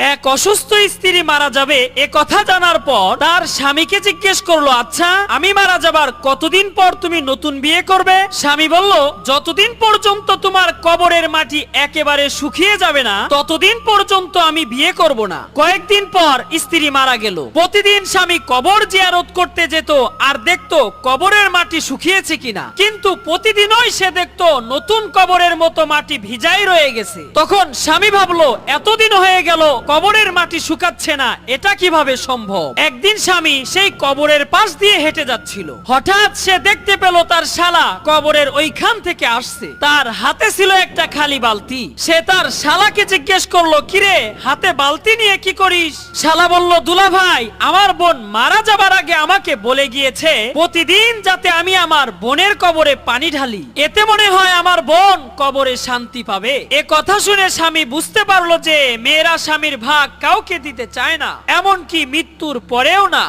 এক অসুস্থ স্ত্রী মারা যাবে এ কথা জানার পর তার স্বামীকে জিজ্ঞেস করলো, আচ্ছা আমি মারা যাবার কতদিন পর তুমি নতুন বিয়ে করবে? স্বামী বলল, যতদিন পর্যন্ত তোমার কবরের মাটি একেবারে শুকিয়ে যাবে না ততদিন পর্যন্ত আমি বিয়ে করব না। কয়েকদিন পর স্ত্রী মারা গেল। প্রতিদিন স্বামী কবর জিয়ারত করতে যেত আর দেখতো কবরের মাটি শুকিয়েছে কিনা, কিন্তু প্রতিদিনই সে দেখতো নতুন কবরের মতো মাটি ভিজাই রয়ে গেছে। তখন স্বামী ভাবলো, এতদিন হয়ে গেল কবরের মাটি শুকাচ্ছে না, এটা কিভাবে সম্ভব? একদিন স্বামী সেই কবরের পাশ দিয়ে হেঁটে যাচ্ছিল। হঠাৎ সে দেখতে পেল তার শালা কবরের ওইখান থেকে আসছে। তার হাতে ছিল একটা খালি বালতি। সে তার শালাকে জিজ্ঞেস করলো, কিরে হাতে বালতি নিয়ে কি করিস? শালা বলল, দুলা ভাই আমার বোন মারা যাবার আগে আমাকে বলে গিয়েছে প্রতিদিন যাতে আমি আমার বোনের কবরে পানি ঢালি, এতে মনে হয় আমার বোন কবরে শান্তি পাবে। এ কথা শুনে স্বামী বুঝতে পারলো যে মেয়েরা স্বামীর ভাগ কাউকে দিতে চায় না, এমনকি মৃত্যুর পরেও না।